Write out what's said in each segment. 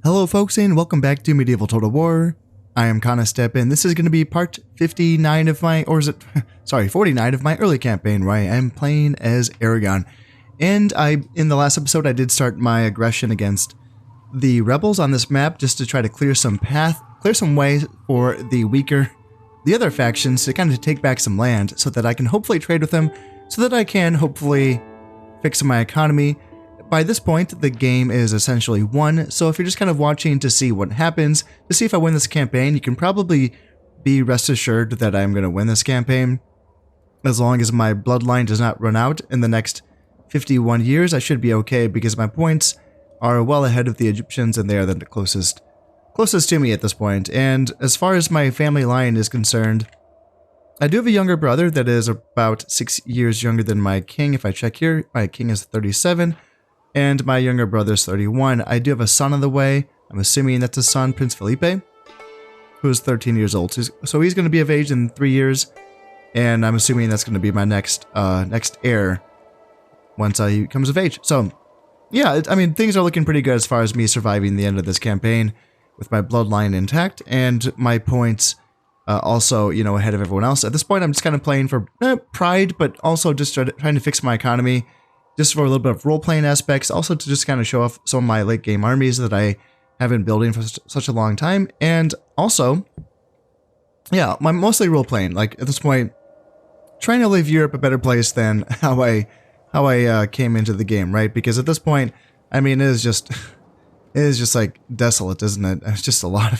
Hello folks and welcome back to Medieval Total War. I am Conostep and this is going to be part 59 of my, or is it, sorry, 49 of my early campaign where I am playing as Aragon. And in the last episode I did start my aggression against the rebels on this map just to try to clear some way for the other factions to kind of take back some land so that I can hopefully trade with them, so that I can hopefully fix my economy. By this point, the game is essentially won, so if you're just kind of watching to see what happens, to see if I win this campaign, you can probably be rest assured that I'm going to win this campaign. As long as my bloodline does not run out in the next 51 years, I should be okay because my points are well ahead of the Egyptians and they are the closest to me at this point. And as far as my family line is concerned, I do have a younger brother that is about 6 years younger than my king. If I check here, my king is 37. And my younger brother's 31. I do have a son on the way. I'm assuming that's a son, Prince Felipe, who is 13 years old. So he's going to be of age in 3 years, and I'm assuming that's going to be my next heir once he comes of age. So, yeah, I mean, things are looking pretty good as far as me surviving the end of this campaign with my bloodline intact and my points also, you know, ahead of everyone else. At this point, I'm just kind of playing for pride, but also just trying to fix my economy. Just for a little bit of role-playing aspects, also to just kind of show off some of my late-game armies that I have been building for such a long time, and also, yeah, I'm mostly role-playing. Like, at this point, trying to leave Europe a better place than how I came into the game, right? Because at this point, I mean, it is just like desolate, isn't it? It's just a lot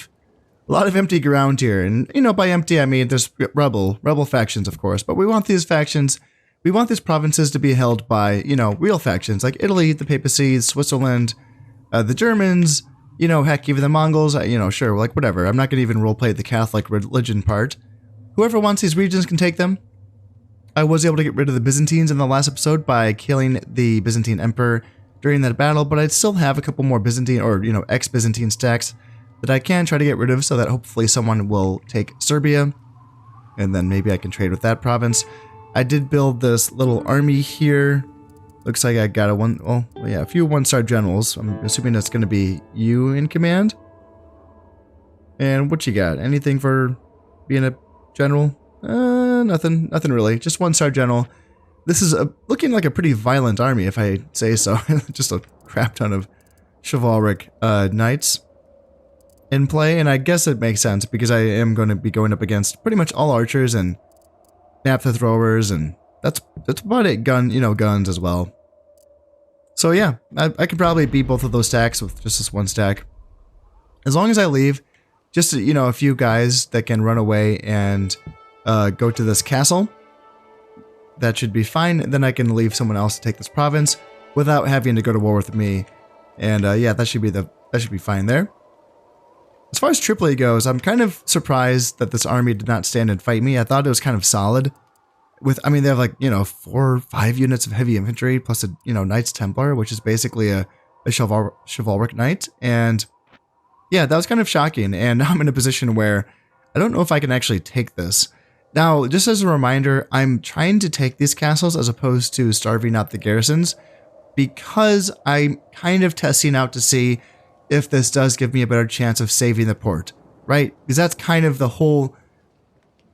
of empty ground here, and you know, by empty I mean there's rebel factions, of course, but we want these factions. We want these provinces to be held by, you know, real factions like Italy, the papacy, Switzerland, the Germans, you know, heck, even the Mongols, you know, sure, like whatever. I'm not going to even roleplay the Catholic religion part. Whoever wants these regions can take them. I was able to get rid of the Byzantines in the last episode by killing the Byzantine emperor during that battle, but I'd still have a couple more Byzantine or, you know, ex-Byzantine stacks that I can try to get rid of so that hopefully someone will take Serbia, and then maybe I can trade with that province. I did build this little army here. Looks like I got a few one-star generals. I'm assuming that's going to be you in command. And what you got? Anything for being a general? Nothing really. Just one-star general. This is looking like a pretty violent army, if I say so. Just a crap ton of chivalric knights in play, and I guess it makes sense because I am going to be going up against pretty much all archers and naphtha throwers, and that's about it. Guns as well. So yeah, I could probably beat both of those stacks with just this one stack, as long as I leave just, you know, a few guys that can run away and go to this castle. That should be fine. Then I can leave someone else to take this province without having to go to war with me, and yeah, that should be fine there. As far as Tripoli goes, I'm kind of surprised that this army did not stand and fight me. I thought it was kind of solid. I mean, they have like, you know, 4 or 5 units of heavy infantry plus a, you know, Knights Templar, which is basically a chivalric knight. And yeah, that was kind of shocking. And now I'm in a position where I don't know if I can actually take this. Now, just as a reminder, I'm trying to take these castles as opposed to starving out the garrisons because I'm kind of testing out to see if this does give me a better chance of saving the port, right? Because that's kind of the whole,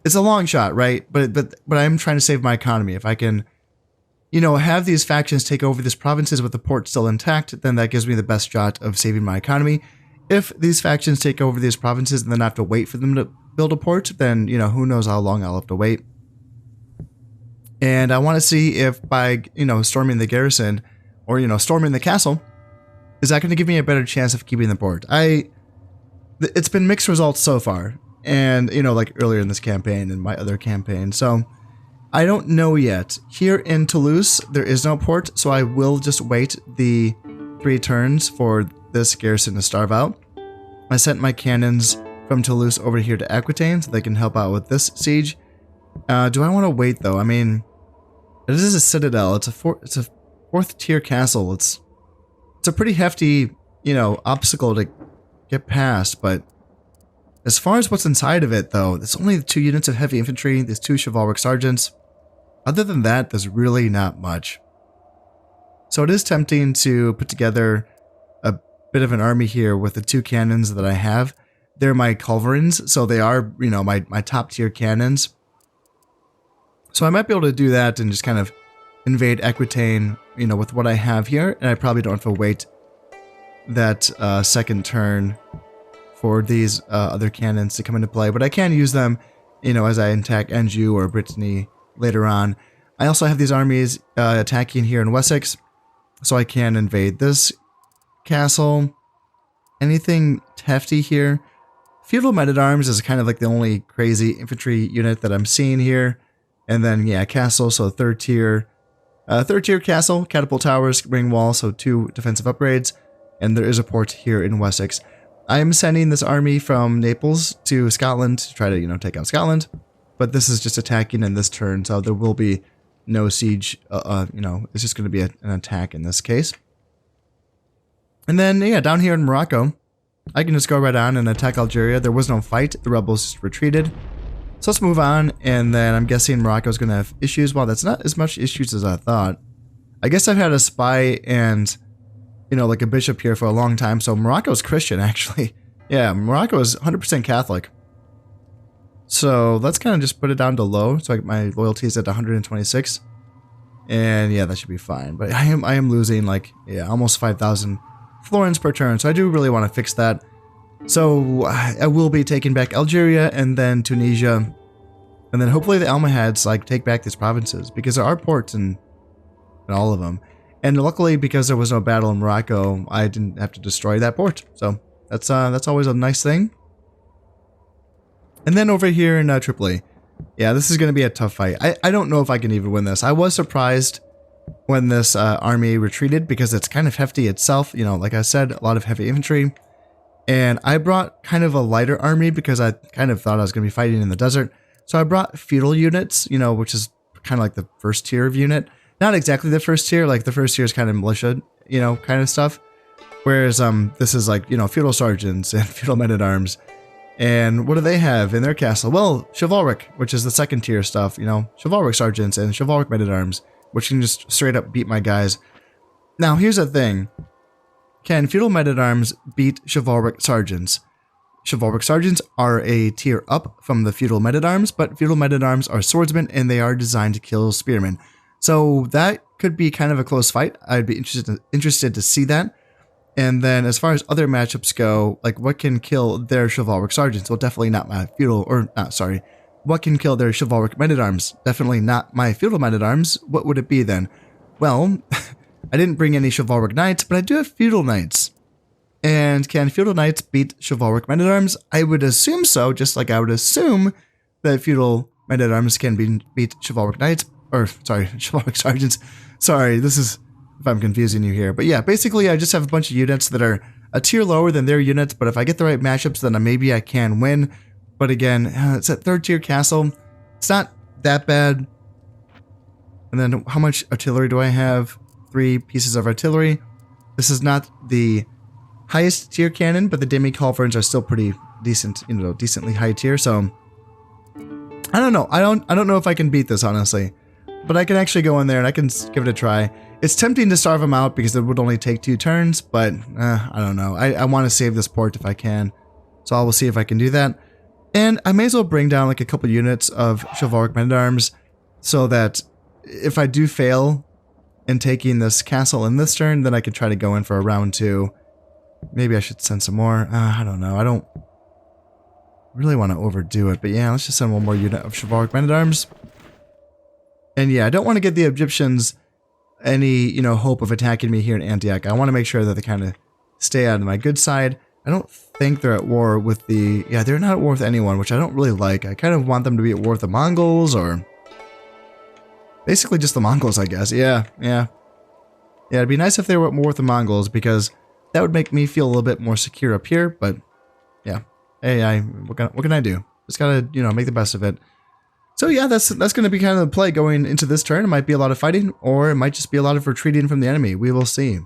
it's a long shot, right? But I'm trying to save my economy. If I can, you know, have these factions take over these provinces with the port still intact, then that gives me the best shot of saving my economy. If these factions take over these provinces and then I have to wait for them to build a port, then, you know, who knows how long I'll have to wait. And I want to see if by, you know, storming the garrison or, you know, storming the castle, is that going to give me a better chance of keeping the port? It's been mixed results so far. And, you know, like earlier in this campaign and my other campaign. So, I don't know yet. Here in Toulouse, there is no port. So, I will just wait the 3 turns for this garrison to starve out. I sent my cannons from Toulouse over here to Aquitaine so they can help out with this siege. Do I want to wait, though? I mean, this is a citadel. It's a 4th tier castle. It's a pretty hefty, you know, obstacle to get past, but as far as what's inside of it, though, there's only 2 units of heavy infantry, there's 2 chivalric sergeants. Other than that, there's really not much. So it is tempting to put together a bit of an army here with the 2 cannons that I have. They're my culverins, so they are, you know, my top tier cannons. So I might be able to do that and just kind of invade Aquitaine, you know, with what I have here. And I probably don't have to wait that second turn for these other cannons to come into play. But I can use them, you know, as I attack Anjou or Brittany later on. I also have these armies attacking here in Wessex, so I can invade this castle. Anything hefty here? Feudal men-at-arms is kind of like the only crazy infantry unit that I'm seeing here. And then, yeah, castle, so third tier castle, catapult towers, ring wall, so 2 defensive upgrades. And there is a port here in Wessex. I'm sending this army from Naples to Scotland to try to, you know, take out Scotland. But this is just attacking in this turn, so there will be no siege, you know, it's just going to be an attack in this case. And then, yeah, down here in Morocco, I can just go right on and attack Algeria. There was no fight, the rebels just retreated. So let's move on, and then I'm guessing Morocco's going to have issues. Well, that's not as much issues as I thought. I guess I've had a spy and, you know, like a bishop here for a long time, so Morocco's Christian, actually. Yeah, Morocco is 100% Catholic. So let's kind of just put it down to low, so my loyalty is at 126. And yeah, that should be fine. But I am losing, like, yeah, almost 5,000 florins per turn, so I do really want to fix that. So I will be taking back Algeria and then Tunisia, and then hopefully the Almohads like take back these provinces, because there are ports in all of them. And luckily, because there was no battle in Morocco, I didn't have to destroy that port. So that's always a nice thing. And then over here in Tripoli, yeah, this is going to be a tough fight. I don't know if I can even win this. I was surprised when this army retreated, because it's kind of hefty itself. You know, like I said, a lot of heavy infantry. And I brought kind of a lighter army because I kind of thought I was going to be fighting in the desert. So I brought feudal units, you know, which is kind of like the first tier of unit. Not exactly the first tier, like the first tier is kind of militia, you know, kind of stuff. Whereas this is like, you know, feudal sergeants and feudal men-at-arms. And what do they have in their castle? Well, chivalric, which is the second tier stuff, you know, chivalric sergeants and chivalric men-at-arms, which can just straight up beat my guys. Now, here's the thing. Can feudal men-at-arms beat chivalric sergeants? Chivalric sergeants are a tier up from the feudal men-at-arms, but feudal men-at-arms are swordsmen and they are designed to kill spearmen. So that could be kind of a close fight. I'd be interested to see that. And then as far as other matchups go, like what can kill their chivalric sergeants? Well, definitely not my feudal, or not, sorry. What can kill their chivalric men-at-arms? Definitely not my feudal men-at-arms. What would it be then? Well, I didn't bring any chivalric knights, but I do have feudal knights. And can feudal knights beat chivalric men-at-arms? I would assume so, just like I would assume that feudal men-at-arms can beat chivalric knights, or sorry, chivalric sergeants. Sorry, this is if I'm confusing you here. But yeah, basically I just have a bunch of units that are a tier lower than their units, but if I get the right matchups, then maybe I can win. But again, it's a third tier castle. It's not that bad. And then how much artillery do I have? 3 pieces of artillery. This is not the highest tier cannon, but the demi-culverins are still pretty decent, you know, decently high tier. So I don't know. I don't know if I can beat this, honestly. But I can actually go in there and I can give it a try. It's tempting to starve them out because it would only take 2 turns, but I don't know. I want to save this port if I can. So I will see if I can do that. And I may as well bring down like a couple units of chivalric men-at-arms so that if I do fail in taking this castle in this turn, then I can try to go in for a round 2. Maybe I should send some more. I don't know. I don't really want to overdo it, but yeah, let's just send one more unit of chivalric men-at-arms. And yeah, I don't want to give the Egyptians any, you know, hope of attacking me here in Antioch. I want to make sure that they kind of stay on my good side. I don't think they're at war with the... Yeah, they're not at war with anyone, which I don't really like. I kind of want them to be at war with the Mongols, or... basically just the Mongols, I guess. Yeah. Yeah, it'd be nice if they were at war with the Mongols, because that would make me feel a little bit more secure up here, but... yeah. Hey, what can I do? Just gotta, you know, make the best of it. So yeah, that's going to be kind of the play going into this turn. It might be a lot of fighting, or it might just be a lot of retreating from the enemy. We will see.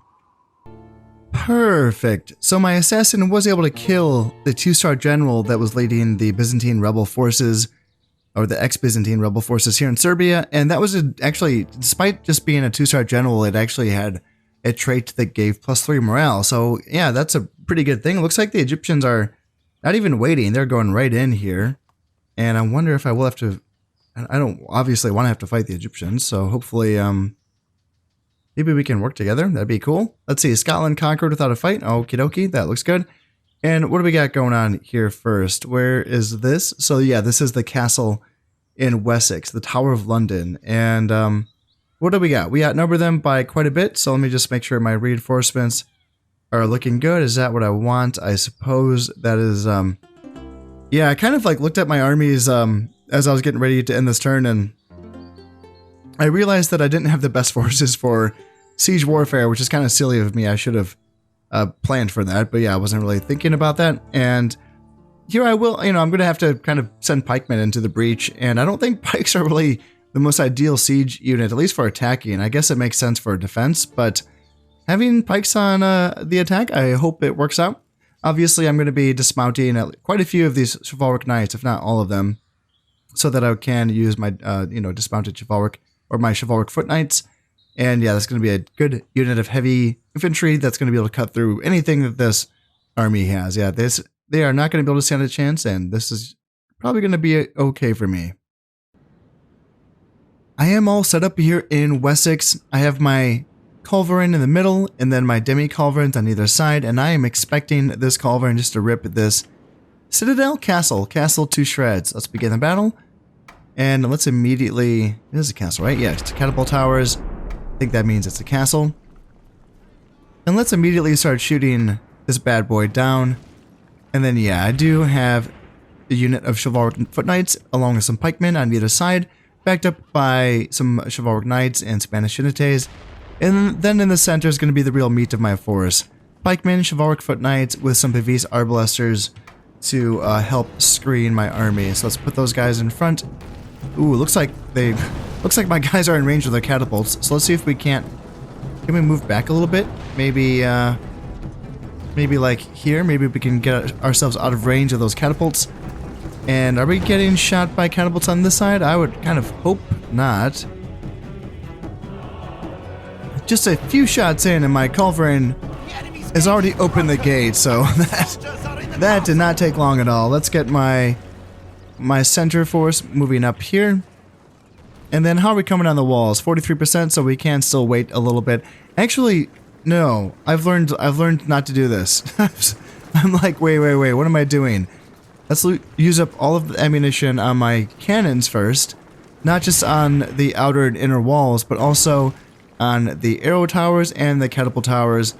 Perfect. So my assassin was able to kill the 2-star general that was leading the Byzantine rebel forces, or the ex-Byzantine rebel forces here in Serbia. And that was actually, despite just being a 2-star general, it actually had a trait that gave +3 morale. So yeah, that's a pretty good thing. It looks like the Egyptians are not even waiting. They're going right in here. And I wonder if I will have to... I don't obviously want to have to fight the Egyptians, so hopefully maybe we can work together. That'd be cool. Let's see, Scotland conquered without a fight. Okie dokie, that looks good. And what do we got going on here first? Where is this? So yeah, this is the castle in Wessex, the Tower of London. And what do we got? We outnumber them by quite a bit, so let me just make sure my reinforcements are looking good. Is that what I want? I suppose that is... yeah, I kind of like looked at my armies as I was getting ready to end this turn, and I realized that I didn't have the best forces for siege warfare, which is kind of silly of me. I should have planned for that, but yeah, I wasn't really thinking about that. And here I will, I'm going to have to kind of send pikemen into the breach, and I don't think pikes are really the most ideal siege unit, at least for attacking. I guess it makes sense for defense, but having pikes on the attack, I hope it works out. Obviously, I'm going to be dismounting quite a few of these chivalric knights, if not all of them, so that I can use my, dismounted chivalric or my chivalric foot knights. And yeah, that's going to be a good unit of heavy infantry that's going to be able to cut through anything that this army has. Yeah, they are not going to be able to stand a chance, and this is probably going to be okay for me. I am all set up here in Wessex. I have my culverin in the middle, and then my demi-culverins on either side, and I am expecting this culverin just to rip this citadel castle to shreds. Let's begin the battle, and let's immediately... It is a castle, right? Yeah, it's catapult towers. I think that means it's a castle. And let's immediately start shooting this bad boy down. And then, yeah, I do have a unit of chivalric foot knights along with some pikemen on either side, backed up by some chivalric knights and Spanish unités. And then in the center is going to be the real meat of my force. Pikemen, chivalric foot knights with some Pavese arbalesters to help screen my army. So let's put those guys in front. Ooh, looks like my guys are in range of their catapults. So let's see if we can't... Can we move back a little bit? Maybe like here. Maybe we can get ourselves out of range of those catapults. And are we getting shot by catapults on this side? I would kind of hope not. Just a few shots in, and my culverin has already opened the gate, so that did not take long at all. Let's get my center force moving up here. And then how are we coming on the walls? 43%, so we can still wait a little bit. Actually, no. I've learned not to do this. I'm like, wait, what am I doing? Let's use up all of the ammunition on my cannons first. Not just on the outer and inner walls, but also on the arrow towers and the catapult towers.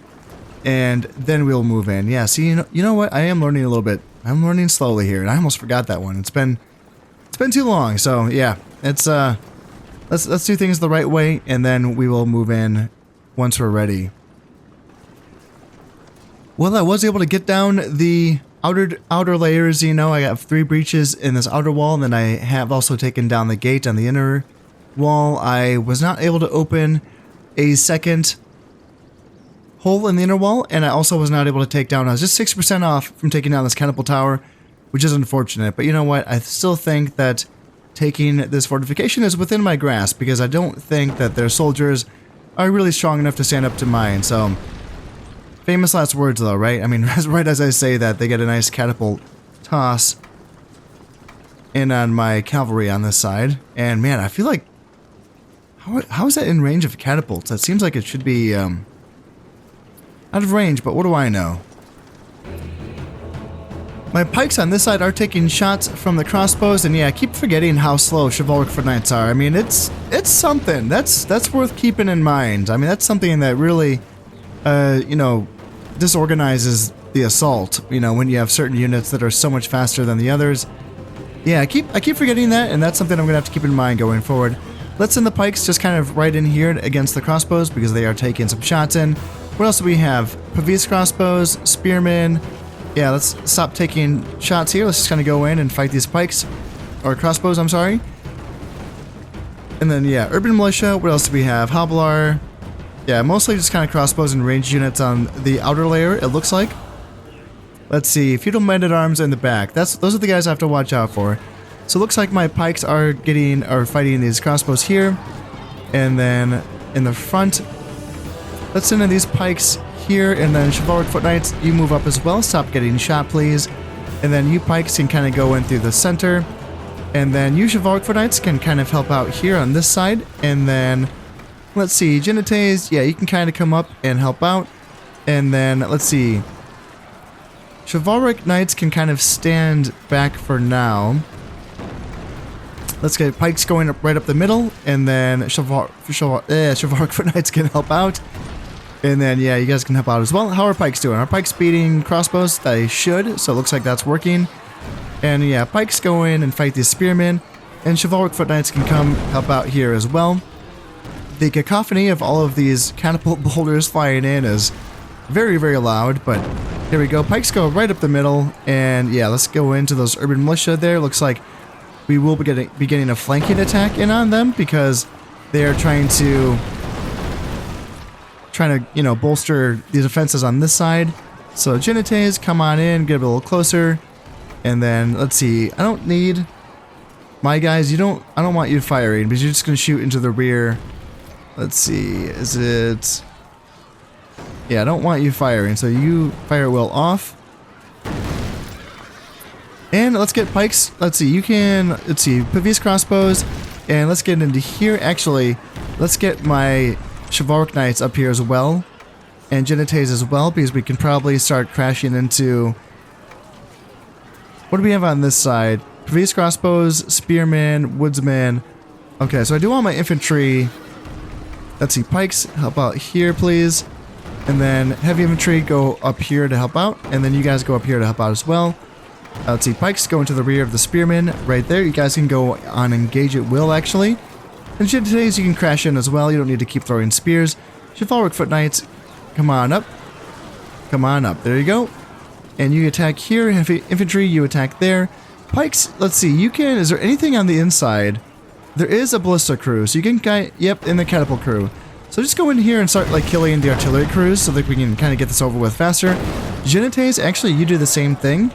And then we'll move in. Yeah, see, you know what? I am learning a little bit. I'm learning slowly here, and I almost forgot that one. It's been too long, so yeah. It's let's do things the right way, and then we will move in once we're ready. Well, I was able to get down the outer layers. I have 3 breaches in this outer wall, and then I have also taken down the gate on the inner wall. I was not able to open a second hole in the inner wall, and I also was not able to take down... I was just 6% off from taking down this catapult tower, which is unfortunate. But you know what? I still think that taking this fortification is within my grasp, because I don't think that their soldiers are really strong enough to stand up to mine. So, famous last words though, right? I mean, right as I say that, they get a nice catapult toss in on my cavalry on this side. And man, I feel like... How is that in range of catapults? That seems like it should be out of range, but what do I know? My pikes on this side are taking shots from the crossbows, and yeah, I keep forgetting how slow chivalric foot knights are. I mean, it's something. That's worth keeping in mind. I mean, that's something that really, disorganizes the assault. When you have certain units that are so much faster than the others. Yeah, I keep forgetting that, and that's something I'm gonna have to keep in mind going forward. Let's send the pikes just kind of right in here against the crossbows, because they are taking some shots in. What else do we have? Pavese crossbows, spearmen. Yeah, let's stop taking shots here. Let's just kind of go in and fight these pikes. Or crossbows, I'm sorry. And then, yeah, urban militia. What else do we have? Hobbler. Yeah, mostly just kind of crossbows and ranged units on the outer layer, it looks like. Let's see. Feudal men-at-arms in the back. Those are the guys I have to watch out for. So it looks like my pikes are fighting these crossbows here. And then in the front, Let's send in these pikes here, and then chivalric foot knights, you move up as well. Stop getting shot, please. And then you pikes can kind of go in through the center. And then you chivalric foot knights can kind of help out here on this side. And then, let's see, Genites, yeah, you can kind of come up and help out. And then, let's see, chivalric knights can kind of stand back for now. Let's get pikes going up right up the middle, and then chivalric foot knights can help out. And then, yeah, you guys can help out as well. How are pikes doing? Are pikes beating crossbows? They should, so it looks like that's working. And yeah, pikes go in and fight these spearmen, and chivalric foot knights can come help out here as well. The cacophony of all of these catapult boulders flying in is very, very loud, but here we go. Pikes go right up the middle, and yeah, let's go into those urban militia there. Looks like we will be getting a flanking attack in on them because they are trying to, you know, bolster the defenses on this side. So Genites, come on in, get a little closer. And then, let's see, I don't need my guys, I don't want you firing, because you're just going to shoot into the rear. Let's see, is it, yeah, I don't want you firing, so you fire well off. And let's get pikes, let's see, put these crossbows, and let's get into here. Actually, let's get my chivalric knights up here as well, and Genites as well, because we can probably start crashing into... What do we have on this side? Previous crossbows, spearmen, woodsmen. Okay, so I do want my infantry. Let's see, pikes, help out here, please. And then heavy infantry go up here to help out. And then you guys go up here to help out as well. Let's see, pikes go into the rear of the spearmen right there. You guys can go on engage at will, actually. And Genites, you can crash in as well. You don't need to keep throwing spears. Chivalric foot knights, come on up. Come on up. There you go. And you attack here, heavy infantry, you attack there. Pikes, let's see, you can, is there anything on the inside? There is a ballista crew, so you can, yep, in the catapult crew. So just go in here and start, like, killing the artillery crews so that we can kind of get this over with faster. Genites, actually, you do the same thing.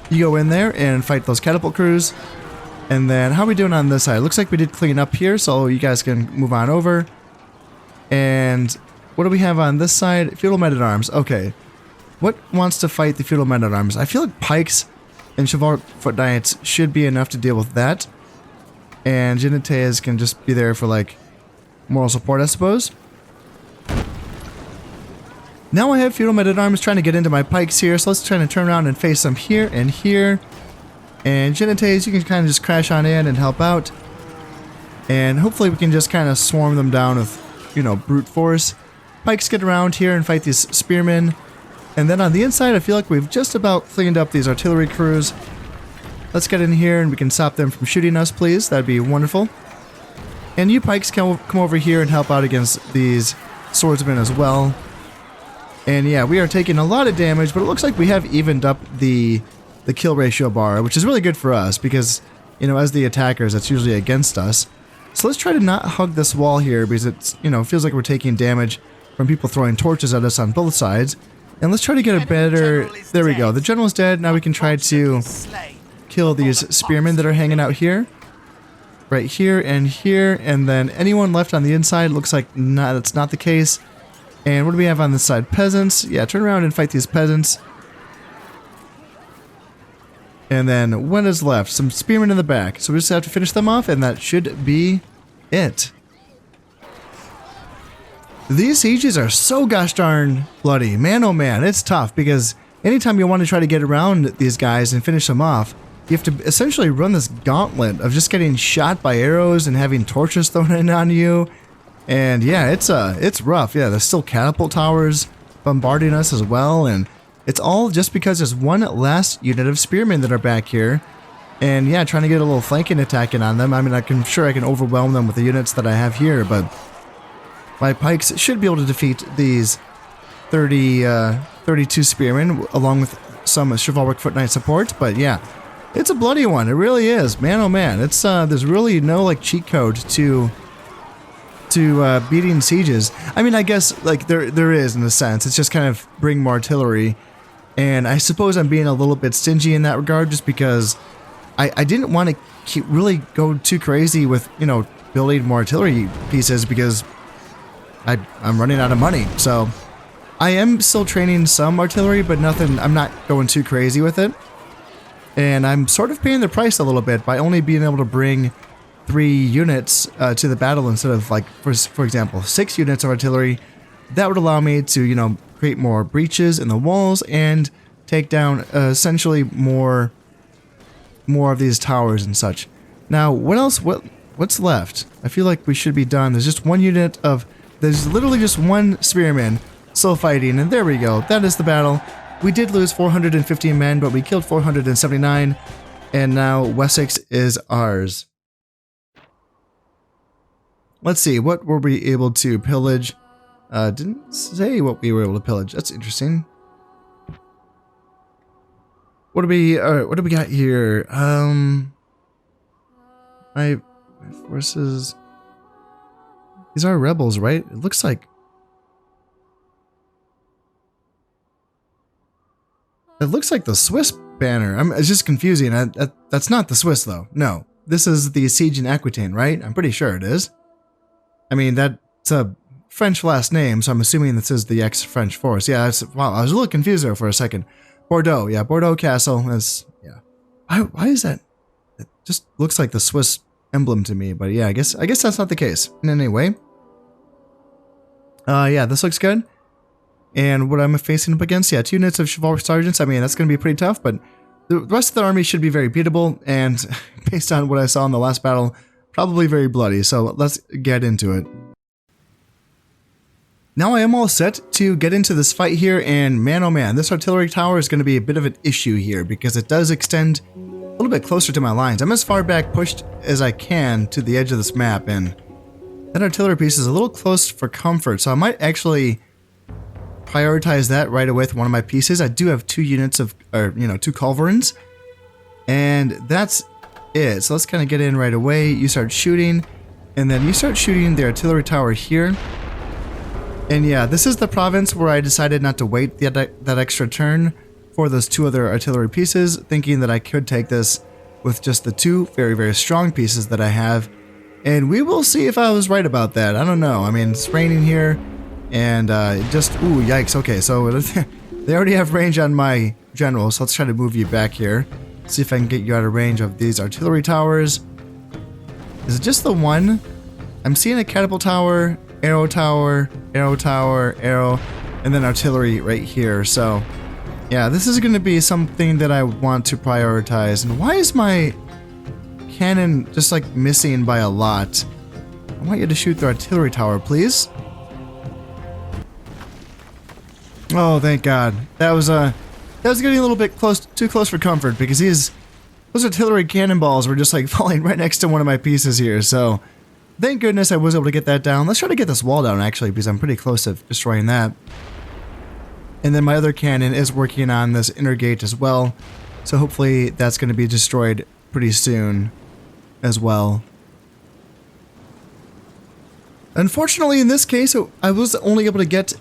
You go in there and fight those catapult crews. And then, how are we doing on this side? Looks like we did clean up here, so you guys can move on over. And what do we have on this side? Feudal men-at-arms, okay. What wants to fight the feudal men-at-arms? I feel like pikes and chivalric foot knights should be enough to deal with that. And Genites can just be there for, like, moral support, I suppose. Now I have feudal men-at-arms trying to get into my pikes here, so let's try to turn around and face them here and here. And Genites, you can kind of just crash on in and help out. And hopefully we can just kind of swarm them down with, you know, brute force. Pikes get around here and fight these spearmen. And then on the inside, I feel like we've just about cleaned up these artillery crews. Let's get in here and we can stop them from shooting us, please. That'd be wonderful. And you pikes can come over here and help out against these swordsmen as well. And yeah, we are taking a lot of damage, but it looks like we have evened up the kill ratio bar, which is really good for us because, you know, as the attackers, that's usually against us. So let's try to not hug this wall here because it's, you know, feels like we're taking damage from people throwing torches at us on both sides. And let's try to get a better... There we go. The general's dead. Now we can try to kill these spearmen that are hanging out here. Right here and here. And then anyone left on the inside looks like that's not the case. And what do we have on this side? Peasants. Yeah, turn around and fight these peasants. And then what is left? Some spearmen in the back. So we just have to finish them off and that should be it. These sieges are so gosh darn bloody. Man, oh man, it's tough because anytime you want to try to get around these guys and finish them off, you have to essentially run this gauntlet of just getting shot by arrows and having torches thrown in on you. And yeah, it's rough. Yeah, there's still catapult towers bombarding us as well, and it's all just because there's one last unit of spearmen that are back here. And yeah, trying to get a little flanking attack in on them. I mean, I'm sure I can overwhelm them with the units that I have here, but my pikes should be able to defeat these 32 spearmen along with some chivalric foot knight support. But yeah, it's a bloody one. It really is. Man, oh man. It's there's really no like cheat code to beating sieges. I mean, I guess like there is in a sense. It's just kind of bring more artillery. And I suppose I'm being a little bit stingy in that regard just because I didn't want to really go too crazy with, you know, building more artillery pieces because I'm running out of money. So I am still training some artillery, but nothing, I'm not going too crazy with it. And I'm sort of paying the price a little bit by only being able to bring 3 units to the battle instead of, like, for example, 6 units of artillery. That would allow me to, you know, create more breaches in the walls and take down essentially more of these towers and such. Now, what else? What's left? I feel like we should be done. There's just one unit of... There's literally just one spearman still fighting, and there we go. That is the battle. We did lose 415 men, but we killed 479, and now Wessex is ours. Let's see, what were we able to pillage? Didn't say what we were able to pillage. That's interesting. What do we got here? My forces. These are rebels, right? It looks like. It looks like the Swiss banner. It's just confusing. That's not the Swiss, though. No, this is the Siege in Aquitaine, right? I'm pretty sure it is. I mean, that's a French last name, so I'm assuming this is the ex-French force. Yeah, wow, I was a little confused there for a second. Bordeaux, yeah, Bordeaux Castle is, yeah. Why is that? It just looks like the Swiss emblem to me, but yeah, I guess that's not the case. In any way. Yeah, this looks good. And what I'm facing up against, yeah, 2 units of chivalry sergeants. I mean, that's going to be pretty tough, but the rest of the army should be very beatable, and based on what I saw in the last battle, probably very bloody, so let's get into it. Now I am all set to get into this fight here, and man oh man, this artillery tower is going to be a bit of an issue here, because it does extend a little bit closer to my lines. I'm as far back pushed as I can to the edge of this map, and that artillery piece is a little close for comfort, so I might actually prioritize that right away with one of my pieces. I do have 2 units of, or 2 culverins, and that's it. So let's kind of get in right away. You start shooting, and then you start shooting the artillery tower here. And yeah, this is the province where I decided not to wait that extra turn for those 2 other artillery pieces, thinking that I could take this with just the 2 very, very strong pieces that I have. And we will see if I was right about that. I don't know. I mean, it's raining here. And ooh, yikes. Okay, so they already have range on my general, so let's try to move you back here. See if I can get you out of range of these artillery towers. Is it just the one? I'm seeing a catapult tower, arrow tower, arrow tower, arrow, and then artillery right here. So, yeah, this is going to be something that I want to prioritize. And why is my cannon just like missing by a lot? I want you to shoot the artillery tower, please. Oh, thank God. That was getting a little bit too close for comfort, because those artillery cannonballs were just like falling right next to one of my pieces here. So, thank goodness I was able to get that down. Let's try to get this wall down actually, because I'm pretty close to destroying that. And then my other cannon is working on this inner gate as well. So hopefully that's going to be destroyed pretty soon as well. Unfortunately, in this case, I was only able to get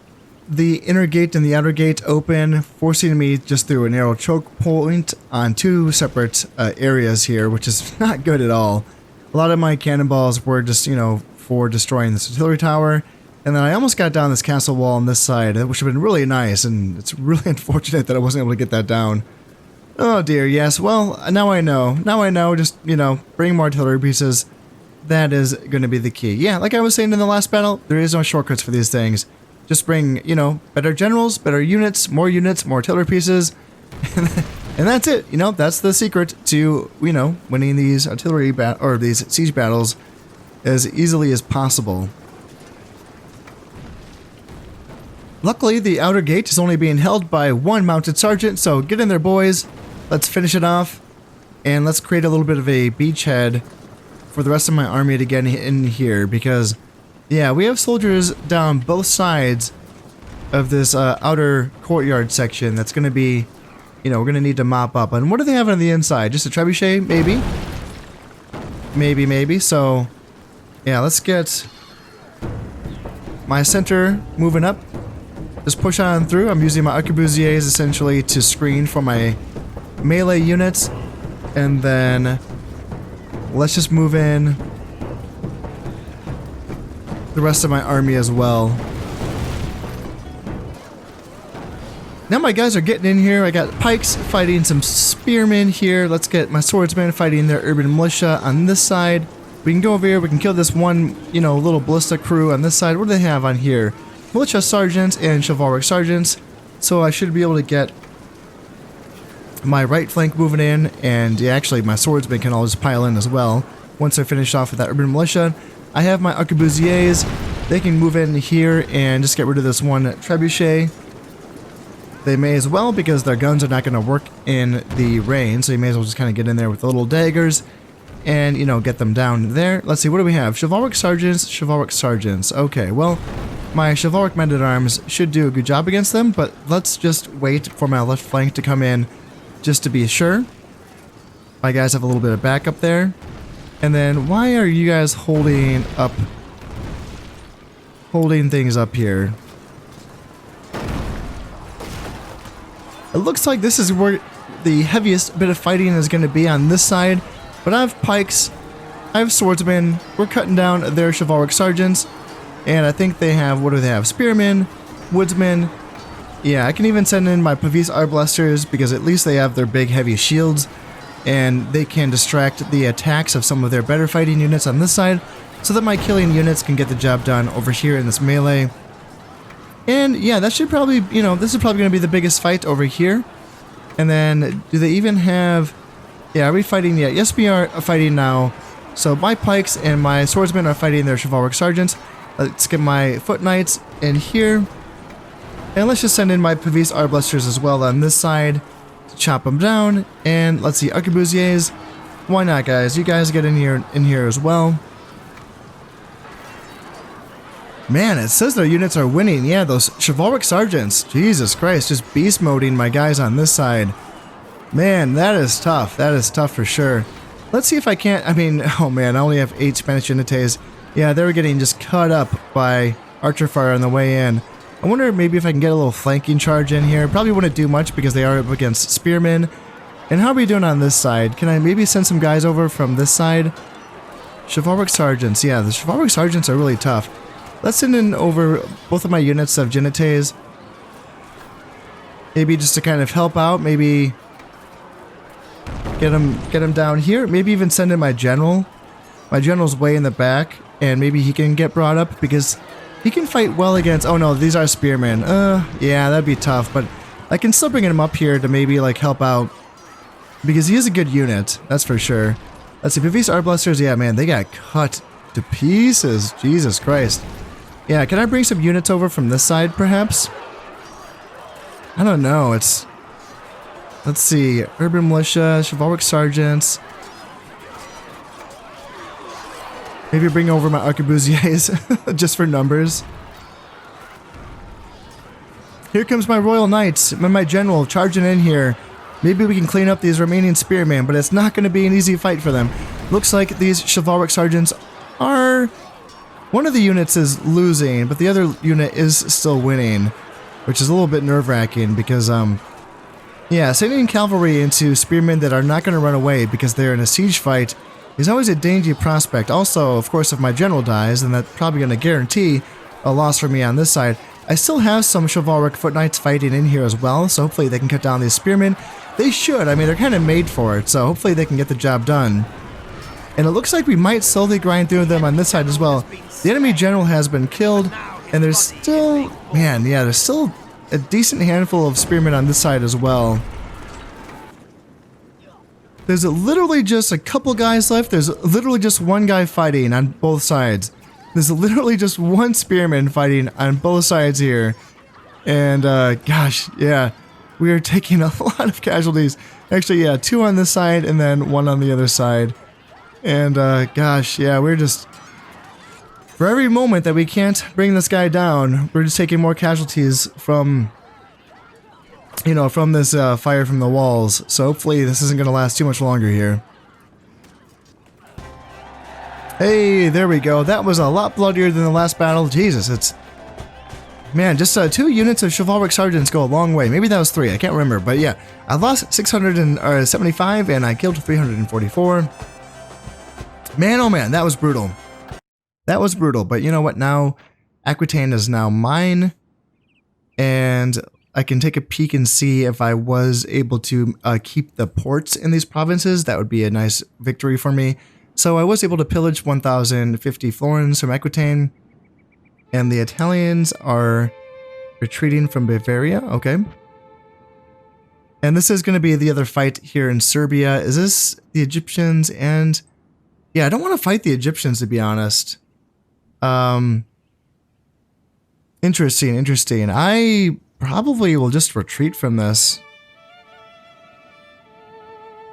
the inner gate and the outer gate open, forcing me just through a narrow choke point on 2 separate areas here, which is not good at all. A lot of my cannonballs were just, for destroying this artillery tower, and then I almost got down this castle wall on this side, which would have been really nice, and it's really unfortunate that I wasn't able to get that down. Oh dear, yes, well, now I know. Now I know, just, bring more artillery pieces. That is going to be the key. Yeah, like I was saying in the last battle, there is no shortcuts for these things. Just bring, better generals, better units, more artillery pieces, and that's it. That's the secret to, winning these artillery or these siege battles as easily as possible. Luckily, the outer gate is only being held by 1 mounted sergeant, so get in there, boys. Let's finish it off, and let's create a little bit of a beachhead for the rest of my army to get in here, because yeah, we have soldiers down both sides of this outer courtyard section that's going to be, we're going to need to mop up. And what do they have on the inside? Just a trebuchet, maybe? Maybe. So, yeah, let's get my center moving up. Just push on through. I'm using my arquebusiers essentially to screen for my melee units. And then let's just move in the rest of my army as well. Now my guys are getting in here. I got pikes fighting some spearmen here. Let's get my swordsmen fighting their urban militia on this side. We can go over here. We can kill this one, you know, little ballista crew on this side. What do they have on here? Militia sergeants and chivalric sergeants. So I should be able to get my right flank moving in. And yeah, actually my swordsmen can all just pile in as well. Once they're finished off with that urban militia. I have my arquebusiers. They can move in here and just get rid of this one trebuchet. They may as well, because their guns are not going to work in the rain, so you may as well just kind of get in there with the little daggers and, you know, get them down there. Let's see, what do we have? Chivalric sergeants, chivalric sergeants. Okay, well, my chivalric men-at-arms should do a good job against them, but let's just wait for my left flank to come in just to be sure. My guys have a little bit of backup there. And then, why are you guys holding things up here? It looks like this is where the heaviest bit of fighting is going to be on this side. But I have pikes, I have swordsmen, we're cutting down their chivalric sergeants. And I think they have, what do they have? Spearmen, woodsmen. Yeah, I can even send in my Pavis arbalesters because at least they have their big heavy shields. And they can distract the attacks of some of their better fighting units on this side. So that my killing units can get the job done over here in this melee. And yeah, that should probably, you know, this is probably going to be the biggest fight over here. And then, do they even have... Yeah, are we fighting yet? Yes, we are fighting now. So my pikes and my swordsmen are fighting their chivalric sergeants. Let's get my foot knights in here. And let's just send in my Pavis arbalesters as well on this side to chop them down. And let's see, arquebusiers. Why not, guys? You guys get in here as well. Man, it says their units are winning. Yeah, those chivalric sergeants. Jesus Christ, just beast moding my guys on this side. Man, that is tough. That is tough for sure. Let's see if I can't... I mean, oh man, I only have 8 Spanish unités. Yeah, they were getting just cut up by archer fire on the way in. I wonder maybe if I can get a little flanking charge in here. Probably wouldn't do much because they are up against spearmen. And how are we doing on this side? Can I maybe send some guys over from this side? Chivalric sergeants. Yeah, the chivalric sergeants are really tough. Let's send in over both of my units of unités. Maybe just to kind of help out. Maybe get them down here. Maybe even send in my general. My general's way in the back, and maybe he can get brought up because he can fight well against... Oh no, these are spearmen. Yeah, that'd be tough, but I can still bring him up here to maybe like help out because he is a good unit. That's for sure. Let's see, Pavis arbalesters. Yeah, man, they got cut to pieces. Jesus Christ. Yeah, can I bring some units over from this side, perhaps? I don't know, it's... Let's see, urban militia, chivalric sergeants. Maybe bring over my arquebusiers, just for numbers. Here comes my royal knights, and my general charging in here. Maybe we can clean up these remaining spearmen, but it's not going to be an easy fight for them. Looks like these chivalric sergeants are... One of the units is losing, but the other unit is still winning, which is a little bit nerve-wracking because, yeah, sending cavalry into spearmen that are not going to run away because they're in a siege fight is always a dangerous prospect. Also, of course, if my general dies, then that's probably going to guarantee a loss for me on this side. I still have some chivalric foot knights fighting in here as well, so hopefully they can cut down these spearmen. They should. I mean, they're kind of made for it, so hopefully they can get the job done. And it looks like we might slowly grind through them on this side as well. The enemy general has been killed, and there's still... Man, yeah, there's still a decent handful of spearmen on this side as well. There's literally just a couple guys left. There's literally just one guy fighting on both sides. There's literally just one spearman fighting on both sides here. And, gosh, yeah, we are taking a lot of casualties. Actually, yeah, 2 on this side and then 1 on the other side. And, gosh, yeah, we're just... For every moment that we can't bring this guy down, we're just taking more casualties from... You know, from this fire from the walls. So hopefully this isn't going to last too much longer here. Hey, there we go. That was a lot bloodier than the last battle. Jesus, it's... Man, just 2 units of chivalric sergeants go a long way. Maybe that was 3, I can't remember. But yeah, I lost 675 and I killed 344. Man, oh man, that was brutal. That was brutal, but you know what? Now Aquitaine is now mine, and I can take a peek and see if I was able to keep the ports in these provinces. That would be a nice victory for me. So I was able to pillage 1,050 florins from Aquitaine, and the Italians are retreating from Bavaria. Okay. And this is going to be the other fight here in Serbia. Is this the Egyptians? And yeah, I don't want to fight the Egyptians, to be honest. Interesting. I probably will just retreat from this.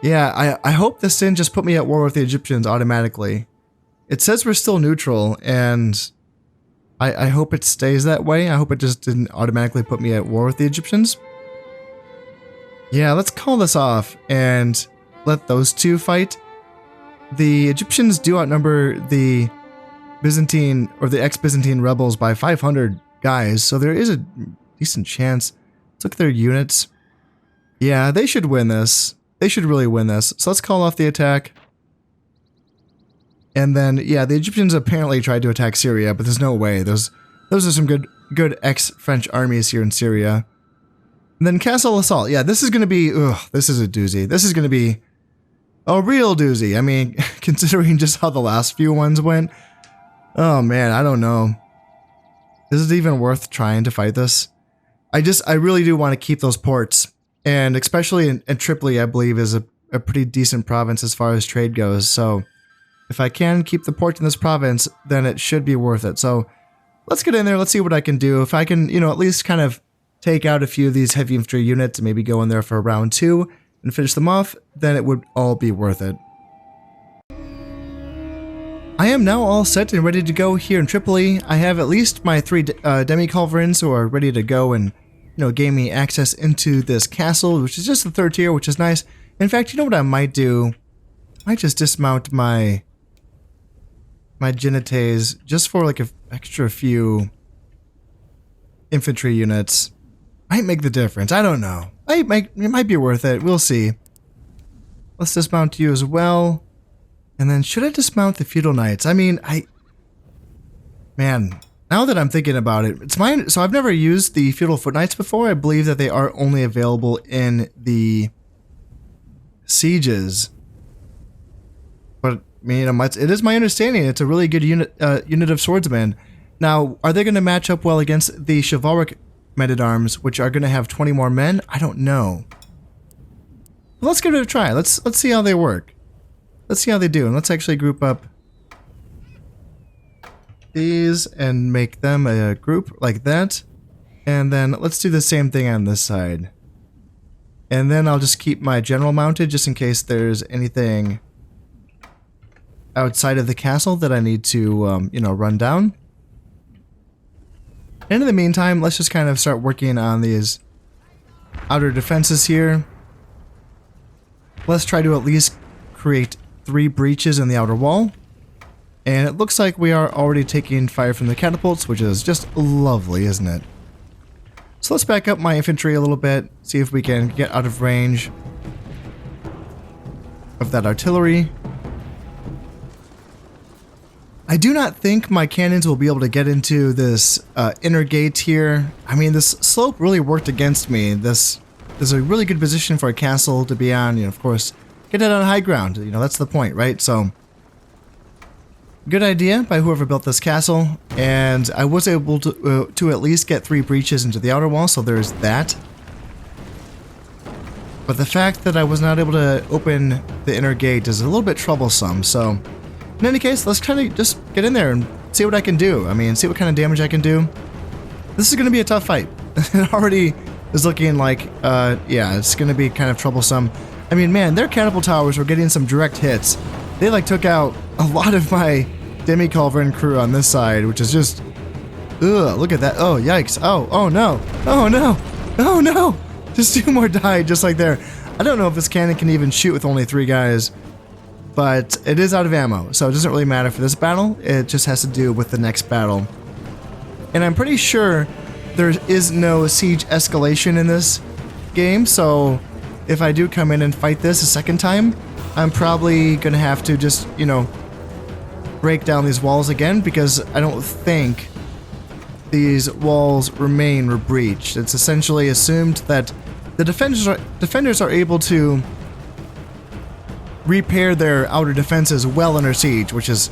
Yeah, I hope this didn't just put me at war with the Egyptians automatically. It says we're still neutral, and I hope it stays that way. I hope it just didn't automatically put me at war with the Egyptians. Yeah, let's call this off and let those two fight. The Egyptians do outnumber the Byzantine or the ex-Byzantine rebels by 500 guys, so there is a decent chance. Let's look at their units. Yeah, they should win this. They should really win this. So let's call off the attack. And then, yeah, the Egyptians apparently tried to attack Syria, but there's no way. Those are some good ex-French armies here in Syria. And then Castle Assault. Yeah, this is going to be... this is a doozy. This is going to be a real doozy. I mean, considering just how the last few ones went. Oh, man, I don't know. Is it even worth trying to fight this? I really do want to keep those ports. And especially in Tripoli, I believe, is a pretty decent province as far as trade goes. So if I can keep the port in this province, then it should be worth it. So let's get in there. Let's see what I can do. If I can, at least kind of take out a few of these heavy infantry units and maybe go in there for round 2 and finish them off, then it would all be worth it. I am now all set and ready to go here in Tripoli. I have at least my 3 demi-culverins who are ready to go and, gain me access into this castle, which is just the 3rd tier, which is nice. In fact, you know what I might do? I might just dismount my Genites just for like an extra few infantry units. Might make the difference. I don't know. It might be worth it. We'll see. Let's dismount you as well. And then should I dismount the feudal knights? I mean, man, now that I'm thinking about it, it's mine. So I've never used the feudal foot knights before. I believe that they are only available in the sieges. But I mean, it is my understanding it's a really good unit of swordsmen. Now, are they going to match up well against the chivalric men-at-arms, which are going to have 20 more men? I don't know. But let's give it a try. Let's see how they work. Let's see how they do, and let's actually group up these and make them a group like that. And then let's do the same thing on this side. And then I'll just keep my general mounted just in case there's anything outside of the castle that I need to, run down. And in the meantime, let's just kind of start working on these outer defenses here. Let's try to at least create 3 breaches in the outer wall. And it looks like we are already taking fire from the catapults, which is just lovely, isn't it? So let's back up my infantry a little bit, see if we can get out of range of that artillery. I do not think my cannons will be able to get into this inner gate here. I mean, this slope really worked against me. This is a really good position for a castle to be on. Of course, get it on high ground. That's the point, right? So, good idea by whoever built this castle. And I was able to at least get 3 breaches into the outer wall, so there's that. But the fact that I was not able to open the inner gate is a little bit troublesome, so... In any case, let's kind of just get in there and see what I can do. I mean, see what kind of damage I can do. This is going to be a tough fight. It already is looking like, yeah, it's going to be kind of troublesome. I mean, man, their catapult towers were getting some direct hits. They, took out a lot of my demi-culverin crew on this side, which is just... Ugh, look at that. Oh, yikes. Oh no. Oh, no. Oh, no. Just 2 more died just like there. I don't know if this cannon can even shoot with only 3 guys. But it is out of ammo, so it doesn't really matter for this battle. It just has to do with the next battle. And I'm pretty sure there is no siege escalation in this game, so if I do come in and fight this a second time, I'm probably going to have to just, break down these walls again, because I don't think these walls remain or breached. It's essentially assumed that the defenders are able to repair their outer defenses well under siege, which is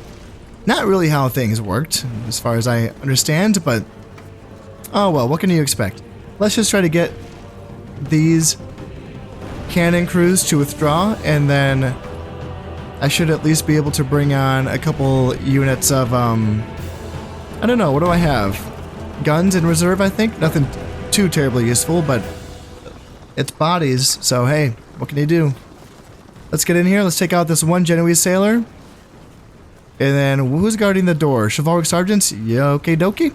not really how things worked, as far as I understand, but oh well, what can you expect? Let's just try to get these cannon crews to withdraw, and then I should at least be able to bring on a couple units of, I don't know, what do I have? Guns in reserve, I think? Nothing too terribly useful, but it's bodies, so hey, what can you do? Let's get in here, let's take out this one Genoese sailor. And then, who's guarding the door? Chivalric sergeants? Yeah, okay dokie.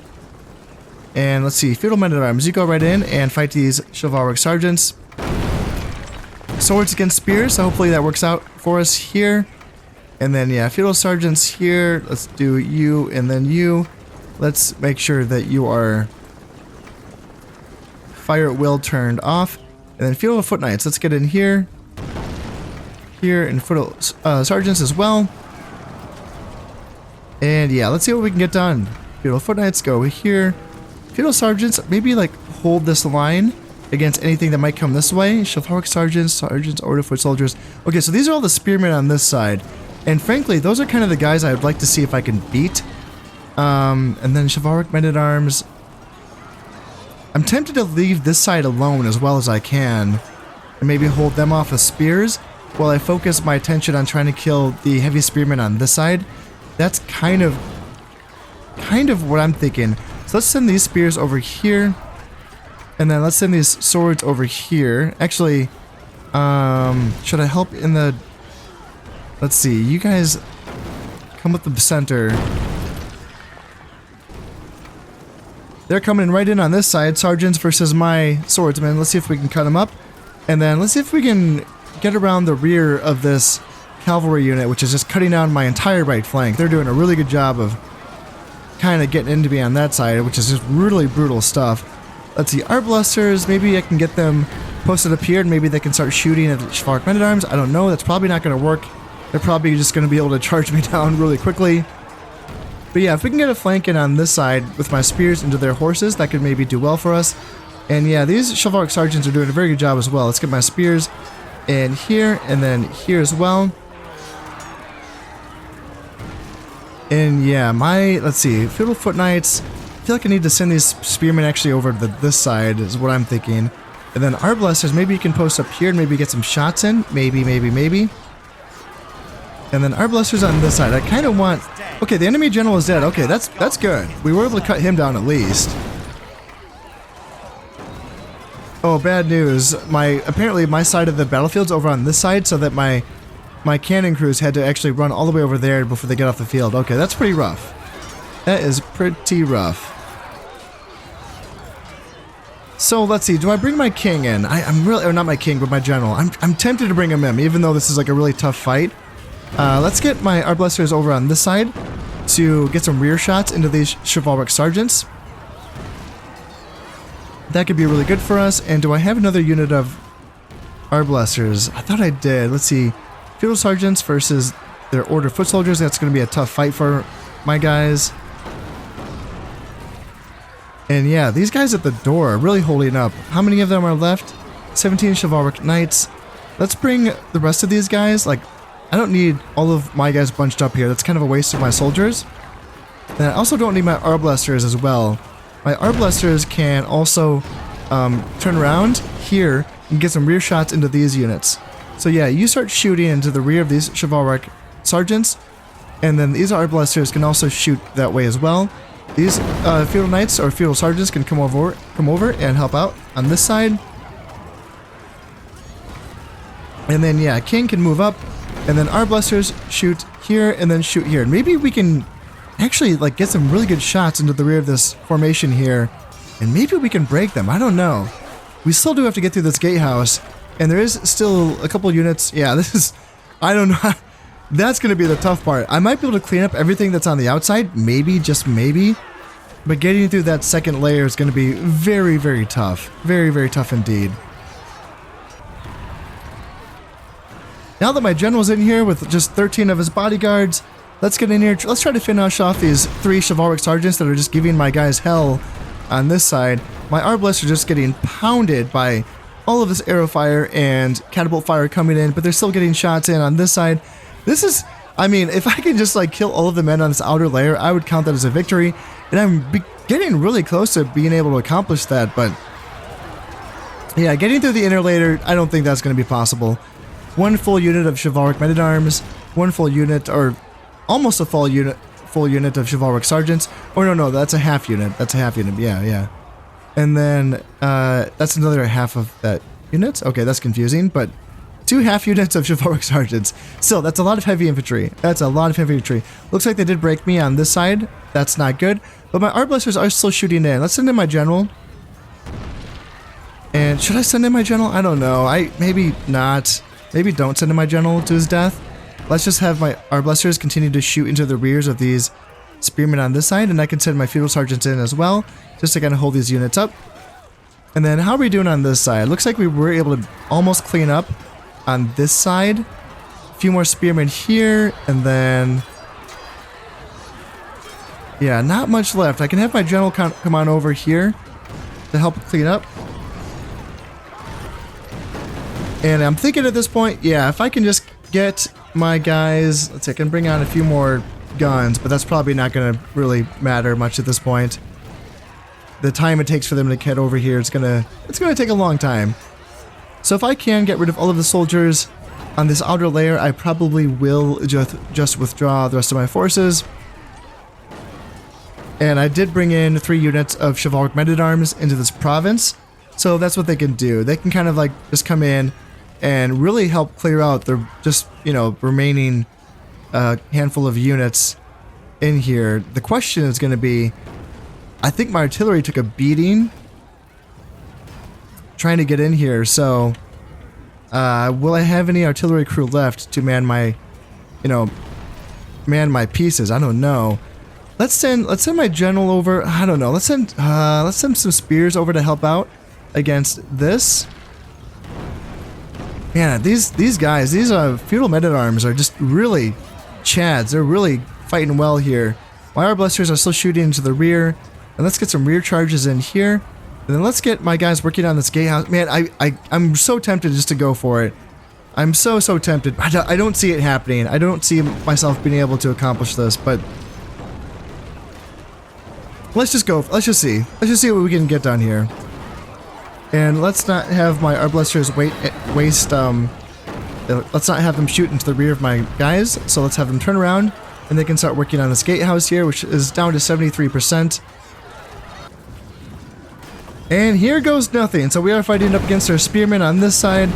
And let's see, feudal men-at-arms, you go right in and fight these chivalric sergeants. Swords against spears, so hopefully that works out for us here. And then, yeah, feudal sergeants here. Let's do you and then you. Let's make sure that you are fire at will turned off. And then feudal foot knights, let's get in here. Here, and feudal sergeants as well. And yeah, let's see what we can get done. Feudal foot knights go here. Feudal sergeants, maybe like hold this line against anything that might come this way. Chivalric sergeants, order foot soldiers. Okay, so these are all the spearmen on this side. And frankly, those are kind of the guys I would like to see if I can beat. And then chivalric men-at-arms. I'm tempted to leave this side alone as well as I can. And maybe hold them off with spears while I focus my attention on trying to kill the heavy spearmen on this side. That's kind of what I'm thinking. So let's send these spears over here. And then let's send these swords over here. Actually, should I help in the... Let's see, you guys come with the center. They're coming right in on this side, sergeants versus my swordsmen. Let's see if we can cut them up. And then let's see if we can get around the rear of this cavalry unit, which is just cutting down my entire right flank. They're doing a really good job of kind of getting into me on that side, which is just really brutal stuff. Let's see, arbalesters, maybe I can get them posted up here, and maybe they can start shooting at the chivalric men-at-arms. I don't know, that's probably not going to work. They're probably just going to be able to charge me down really quickly. But yeah, if we can get a flank in on this side with my spears into their horses, that could maybe do well for us. And yeah, these chivalric sergeants are doing a very good job as well. Let's get my spears in here, and then here as well. And yeah, let's see, feudal foot knights. I feel like I need to send these spearmen actually over to this side, is what I'm thinking. And then arbalesters, maybe you can post up here and maybe get some shots in. Maybe. And then arbalesters on this side. I kind of want... Okay, the enemy general is dead. Okay, that's good. We were able to cut him down at least. Oh, bad news. Apparently my side of the battlefield's over on this side, so that my cannon crews had to actually run all the way over there before they get off the field. Okay, that's pretty rough. That is pretty rough. So let's see, do I bring my king in? I'm really, or not my king, but my general. I'm tempted to bring him in, even though this is like a really tough fight. Let's get my arbalesters over on this side to get some rear shots into these chivalric sergeants. That could be really good for us. And do I have another unit of arbalesters? I thought I did. Let's see. Feudal sergeants versus their order foot soldiers. That's going to be a tough fight for my guys. And yeah, these guys at the door are really holding up. How many of them are left? 17 chivalric knights. Let's bring the rest of these guys. Like, I don't need all of my guys bunched up here. That's kind of a waste of my soldiers. And I also don't need my arbalesters as well. My arbalesters can also turn around here and get some rear shots into these units. So yeah, you start shooting into the rear of these chivalric sergeants, and then these arbalesters can also shoot that way as well. These feudal knights or feudal sergeants can come over and help out on this side. And then yeah, king can move up, and then arbalesters shoot here and then shoot here. Maybe we can actually like get some really good shots into the rear of this formation here, and maybe we can break them. I don't know. We still do have to get through this gatehouse, and there is still a couple units. Yeah, this is, I don't know. That's going to be the tough part. I might be able to clean up everything that's on the outside, maybe, just maybe, but getting through that second layer is going to be very, very tough. Very, very tough indeed. Now that my general's in here with just 13 of his bodyguards, Let's get in here. Let's try to finish off these 3 chivalric sergeants that are just giving my guys hell on this side. My arbalists are just getting pounded by all of this arrow fire and catapult fire coming in, but they're still getting shots in on this side. This is, I mean, if I can just like kill all of the men on this outer layer, I would count that as a victory. And I'm getting really close to being able to accomplish that, but yeah, getting through the inner layer, I don't think that's going to be possible. 1 full unit of chivalric men-at-arms, 1 full unit, or almost a full unit of chivalric sergeants. Or no, that's a half unit. That's a half unit. Yeah. And then that's another half of that unit. Okay, that's confusing, but 2 half units of chivalric sergeants. Still, that's a lot of heavy infantry. That's a lot of heavy infantry. Looks like they did break me on this side. That's not good. But my arbalesters are still shooting in. Let's send in my general. And should I send in my general? I don't know. Maybe not. Maybe don't send in my general to his death. Let's just have my arbalesters continue to shoot into the rears of these spearmen on this side, and I can send my feudal sergeants in as well, just to kind of hold these units up. And then how are we doing on this side? Looks like we were able to almost clean up on this side. A few more spearmen here, and then yeah, not much left. I can have my general come on over here to help clean up. And I'm thinking at this point, yeah, if I can just get my guys, let's see, I can bring on a few more guns, but that's probably not going to really matter much at this point. The time it takes for them to get over here, it's gonna take a long time. So if I can get rid of all of the soldiers on this outer layer, I probably will just withdraw the rest of my forces. And I did bring in 3 units of chivalric men-at-arms into this province, so that's what they can do. They can kind of like just come in and really help clear out the just, you know, remaining handful of units in here. The question is going to be, I think my artillery took a beating trying to get in here, so will I have any artillery crew left to man my, man my pieces? I don't know. Let's send my general over. I don't know. Let's send some spears over to help out against this. Man, these guys, these feudal men-at-arms are just really chads. They're really fighting well here. My arbalesters are still shooting into the rear. And let's get some rear charges in here. And then let's get my guys working on this gatehouse. Man, I'm so tempted just to go for it. I'm so tempted. I don't see it happening. I don't see myself being able to accomplish this, but let's just go. Let's just see. Let's just see what we can get done here. And let's not have my arbalesters waste. Let's not have them shoot into the rear of my guys. So let's have them turn around, and they can start working on this gatehouse here, which is down to 73%. And here goes nothing. So we are fighting up against our spearmen on this side.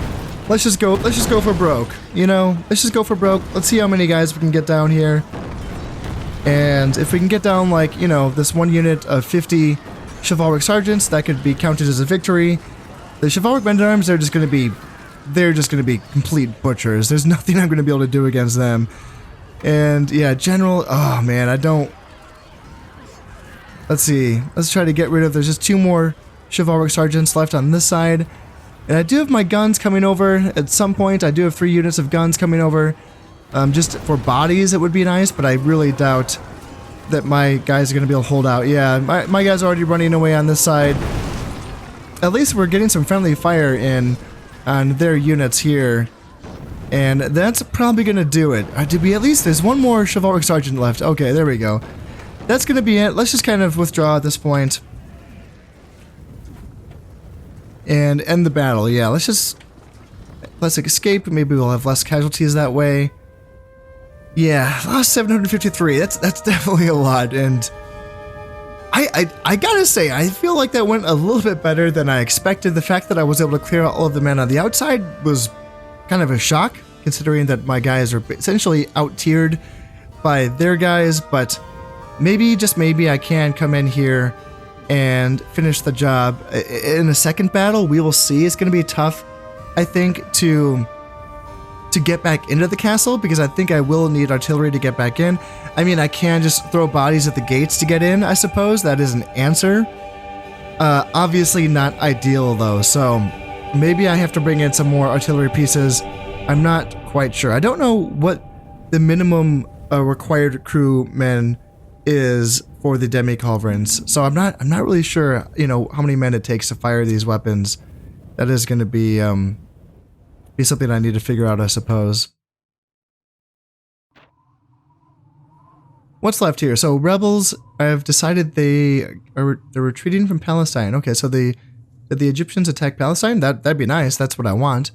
Let's just go for broke. Let's just go for broke. Let's see how many guys we can get down here. And if we can get down like, this 1 unit of 50 chivalric sergeants, that could be counted as a victory. The chivalric men-at-arms, they're just going to be complete butchers. There's nothing I'm going to be able to do against them. And yeah, general, oh man, let's see. Let's try to get rid of, there's just 2 more chivalric sergeants left on this side. And I do have my guns coming over at some point. I do have 3 units of guns coming over. Just for bodies, it would be nice, but I really doubt that my guys are going to be able to hold out. Yeah, my guys are already running away on this side. At least we're getting some friendly fire in on their units here. And that's probably going to do it. There's 1 more chivalric sergeant left. Okay, there we go. That's going to be it. Let's just kind of withdraw at this point. And end the battle. Yeah, let's escape. Maybe we'll have less casualties that way. Yeah, lost 753. That's definitely a lot, and I gotta say, I feel like that went a little bit better than I expected. The fact that I was able to clear out all of the men on the outside was kind of a shock, considering that my guys are essentially out-tiered by their guys, but maybe, just maybe, I can come in here and finish the job. In the second battle, we will see. It's going to be tough, I think, to get back into the castle, because I think I will need artillery to get back in. I mean, I can just throw bodies at the gates to get in, I suppose. That is an answer. Obviously not ideal, though, so maybe I have to bring in some more artillery pieces. I'm not quite sure. I don't know what the minimum required crewmen is for the demi-culverins. So I'm not really sure, you know, how many men it takes to fire these weapons. That is going to be something I need to figure out, I suppose. What's left here? So rebels, I've decided they're retreating from Palestine. Okay, so did the Egyptians attack Palestine? That'd be nice. That's what I want.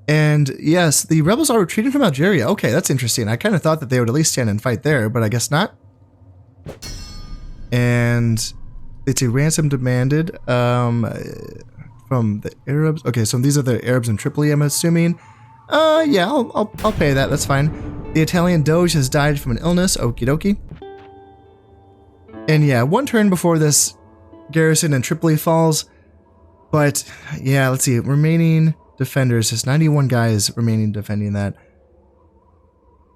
And yes, the rebels are retreating from Algeria. Okay, that's interesting. I kind of thought that they would at least stand and fight there, but I guess not. And it's a ransom demanded from the Arabs. Okay, so these are the Arabs in Tripoli, I'm assuming. Yeah, I'll pay that. That's fine. The Italian Doge has died from an illness. Okie dokie. And yeah, one turn before this garrison in Tripoli falls. But yeah, let's see. Remaining defenders. There's 91 guys remaining defending that.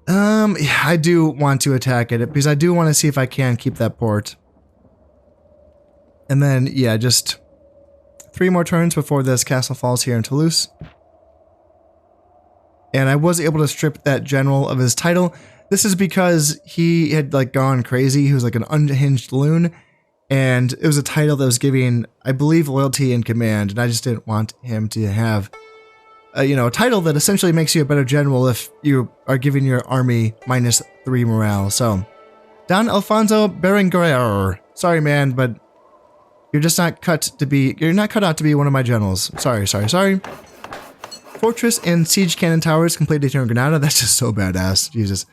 Yeah, I do want to attack it because I do want to see if I can keep that port. And then, yeah, just 3 more turns before this castle falls here in Toulouse. And I was able to strip that general of his title. This is because he had like gone crazy. He was like an unhinged loon. And it was a title that was giving, I believe, loyalty and command. And I just didn't want him to have, you know, a title that essentially makes you a better general if you are giving your army -3 morale. So, Don Alfonso Berenguer. Sorry, man, but you're just not cut out to be one of my generals. Sorry. Fortress and siege cannon towers completed here in Granada. That's just so badass. Jesus.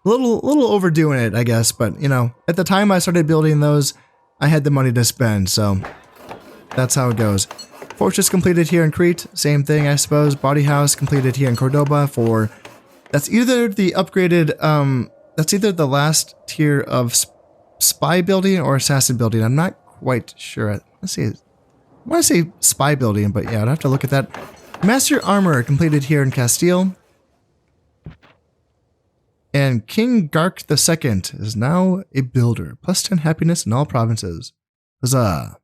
A little overdoing it, I guess. But, you know, at the time I started building those, I had the money to spend. So, that's how it goes. Fortress completed here in Crete. Same thing, I suppose. Body house completed here in Cordoba for... That's either the upgraded... that's either the last tier of spy building or assassin building. I'm not quite sure. Let's see. I want to say spy building, but yeah, I'd have to look at that. Master Armor completed here in Castile. And King Gark II is now a builder. +10 happiness in all provinces. Huzzah.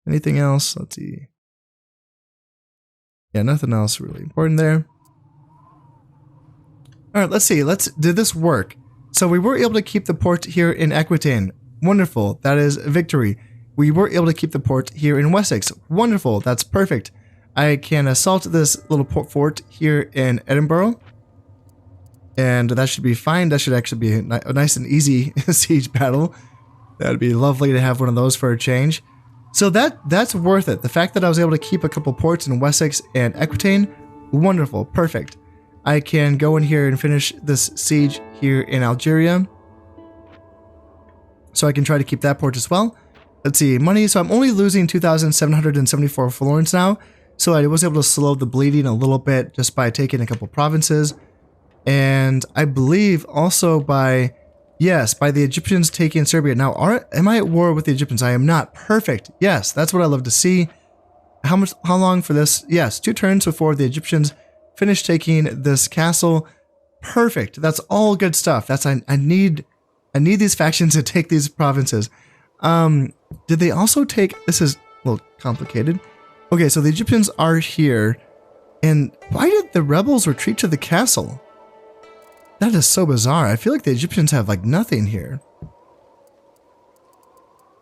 Anything else? Let's see. Yeah, nothing else really important there. Alright, let's see. Did this work? So we were able to keep the port here in Aquitaine. Wonderful. That is a victory. We were able to keep the port here in Wessex. Wonderful. That's perfect. I can assault this little fort here in Edinburgh. And that should be fine. That should actually be a nice and easy siege battle. That would be lovely to have one of those for a change. So that's worth it. The fact that I was able to keep a couple ports in Wessex and Aquitaine, wonderful, perfect. I can go in here and finish this siege here in Algeria. So I can try to keep that port as well. Let's see, money. So I'm only losing 2,774 florins now. So I was able to slow the bleeding a little bit just by taking a couple provinces. And I believe also by the Egyptians taking Serbia. Now, am I at war with the Egyptians? I am not. Perfect. Yes, that's what I love to see. How long for this? Yes, 2 turns before the Egyptians finish taking this castle. Perfect. That's all good stuff. I need these factions to take these provinces. Did they also take... This is a little complicated. Okay, so the Egyptians are here. And why did the rebels retreat to the castle? That is so bizarre. I feel like the Egyptians have like nothing here.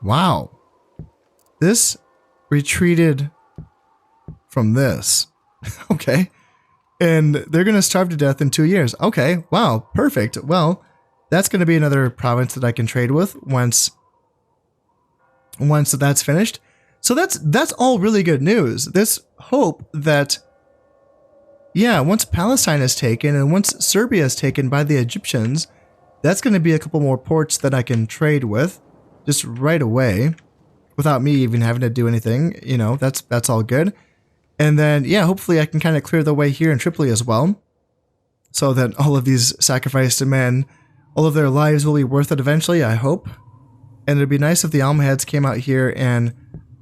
Wow. This retreated from this. Okay. And they're going to starve to death in 2 years. Okay. Wow. Perfect. Well, that's going to be another province that I can trade with once that's finished. So that's all really good news. This hope that, yeah, once Palestine is taken and once Serbia is taken by the Egyptians, that's going to be a couple more ports that I can trade with just right away without me even having to do anything. You know, that's all good. And then, yeah, hopefully I can kind of clear the way here in Tripoli as well, so that all of these sacrificed men, all of their lives will be worth it eventually, I hope. And it'd be nice if the Almohads came out here and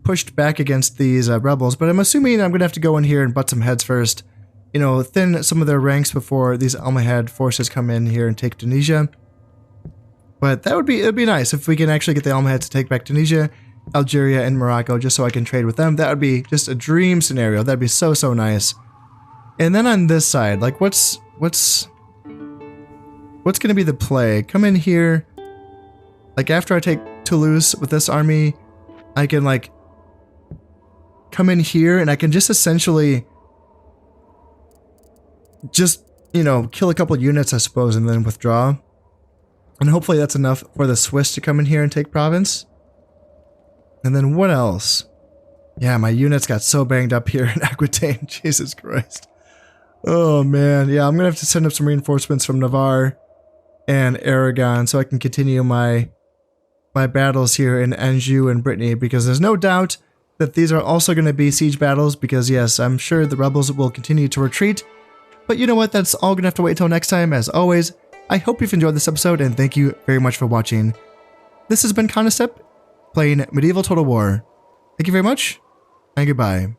pushed back against these rebels, but I'm assuming I'm going to have to go in here and butt some heads first. You know, thin some of their ranks before these Almohad forces come in here and take Tunisia. But it'd be nice if we can actually get the Almohads to take back Tunisia, Algeria, and Morocco, just so I can trade with them. That would be just a dream scenario. That'd be so nice. And then on this side, like what's what's going to be the play? Come in here. Like, after I take Toulouse with this army, I can, like, come in here and I can just essentially just, you know, kill a couple units, I suppose, and then withdraw. And hopefully that's enough for the Swiss to come in here and take province. And then what else? Yeah, my units got so banged up here in Aquitaine. Jesus Christ. Oh, man. Yeah, I'm going to have to send up some reinforcements from Navarre and Aragon so I can continue my battles here in Anjou and Brittany, because there's no doubt that these are also going to be siege battles, because yes, I'm sure the rebels will continue to retreat. But you know what? That's all going to have to wait until next time. As always, I hope you've enjoyed this episode, and thank you very much for watching. This has been Conostep, playing Medieval Total War. Thank you very much, and goodbye.